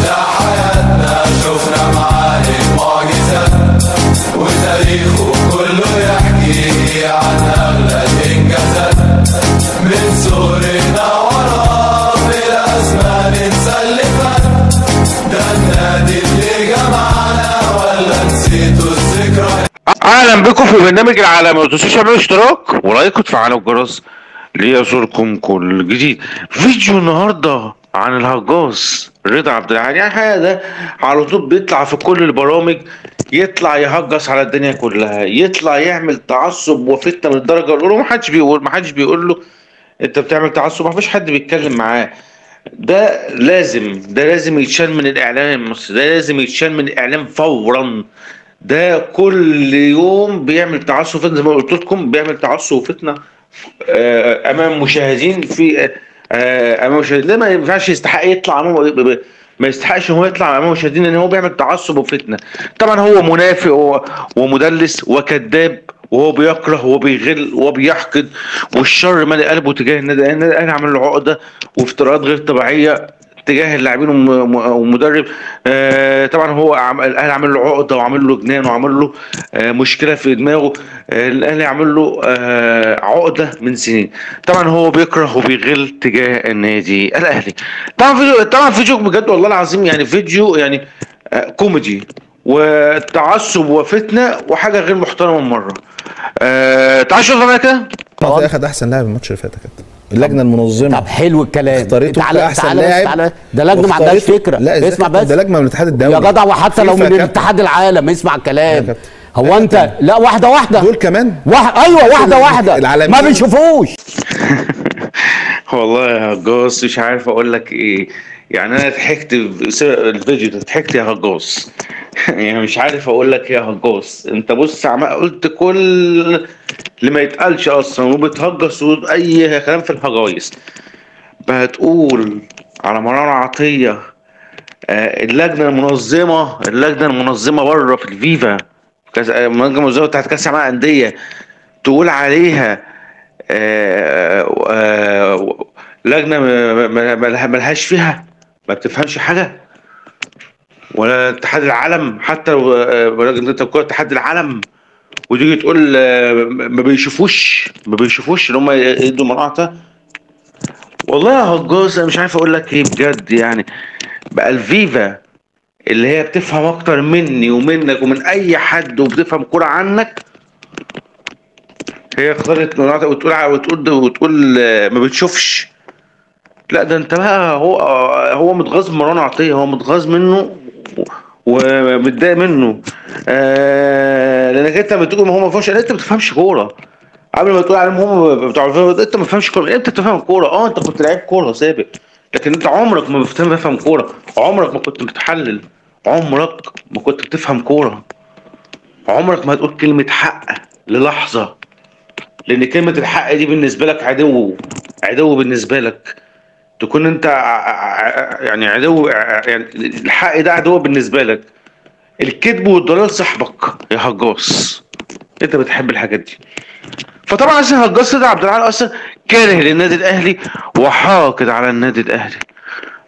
ده حياتنا شفنا معاه المعجزات، وتاريخه كله يحكي عن أغلى الإنجازات. من صغرنا وراه في الأزمان نسلفات، ده النادي اللي جمعنا ولا نسيتوا الذكريات. اهلا بكم في برنامج العالمي، ما تنسوش تعملوا اشتراك ولايك وتفعلوا الجرس ليصلكم كل جديد. فيديو النهارده عن الهجاص رضا عبد العال. يعني الحقيقه ده على طول بيطلع في كل البرامج، يطلع يهجص على الدنيا كلها، يطلع يعمل تعصب وفتنه من الدرجه الاولى، ومحدش بيقول له انت بتعمل تعصب، مفيش حد بيتكلم معاه. ده لازم يتشال من الاعلام المصري، ده لازم يتشال من الاعلام فورا. ده كل يوم بيعمل تعصب فتنه، زي ما قلت لكم بيعمل تعصب وفتنه امام مشاهدين في امام مشاهدين. ده ما ينفعش، يستحق يطلع ما يستحقش ان هو يطلع امام مشاهدين، ان هو بيعمل تعصب وفتنه. طبعا هو منافق ومدلس وكذاب، وهو بيكره وبيغل وبيحقد، والشر مالي قلبه تجاه النادي. النادي الاهلي عمل له عقده وافتراءات غير طبيعيه تجاه اللاعبين ومدرب. طبعا هو الاهلي عامل له عقده وعامل له جنان وعامل له مشكله في دماغه. الاهلي عامل له عقده من سنين. طبعا هو بيكره وبيغل تجاه النادي الاهلي. طبعا فيديو بجد والله العظيم، يعني فيديو يعني كوميدي وتعصب وفتنه وحاجه غير محترمه مره. تعال شوف معايا كده. اخد احسن لاعب الماتش اللي فات يا كابتن. اللجنه المنظمه طب حلو الكلام، اختارته كاحسن لاعب. ده لجنه ما عندهاش فكره. لا اسمع بس، ده لجنه من الاتحاد الدولي يا جدع، وحتى لو من الاتحاد العالم اسمع الكلام. هو انت لا واحده دول كمان ايوه واحده ما بنشوفوش. والله يا هجاص مش عارف اقول لك ايه. يعني انا ضحكت الفيديو ده، ضحكت يا هجاص. يعني مش عارف اقول لك يا هجاص. انت بص قلت كل اللي ما يتقالش اصلا، وبتهجص واي كلام في الهجايص. هتقول على مروان عطيه اللجنه المنظمه بره في الفيفا، اللجنه المنظمه بتاعت كاس العالم للانديه، تقول عليها لجنه ملهاش فيها، ما بتفهمش حاجه؟ ولا اتحاد العالم، حتى لو لجنه الكوره اتحاد العالم، وتيجي تقول ما بيشوفوش ان هم يدوا مناعته؟ والله يا هجاص انا مش عارف اقول لك ايه بجد. يعني بقى الفيفا اللي هي بتفهم اكتر مني ومنك ومن اي حد وبتفهم كوره عنك، هي اختارت مناعته وتقول ما بتشوفش. لا ده انت بقى، هو متغاظ مروان عطيه، هو متغاظ منه ومتضايق منه. لانك انت بتقول ما هو ما بيفهمش، انت ما بتفهمش كوره. قبل ما تقول عليهم هم بتوع انت ما بتفهمش كوره. انت بتفهم كوره، انت كنت لعيب كوره سابق، لكن انت عمرك ما بتفهم كوره، عمرك ما كنت بتحلل، عمرك ما كنت بتفهم كوره، عمرك ما هتقول كلمه حق للحظه، لان كلمه الحق دي بالنسبه لك عدو بالنسبه لك. تكون انت يعني عدو، يعني الحق ده عدو بالنسبه لك. الكذب والضلال صاحبك يا هجاص، انت بتحب الحاجات دي. فطبعا اصلا هجاص رضا عبد العال اصلا كاره للنادي الاهلي وحاقد على النادي الاهلي.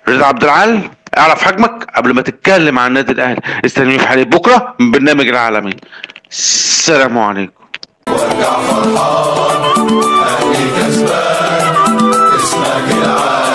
رضا عبد العال اعرف حجمك قبل ما تتكلم عن النادي الاهلي. استنوني في حلقه بكره من برنامج العالمي. السلام عليكم. وارجع فرحان اهلي كسبان، اسمك العالمي.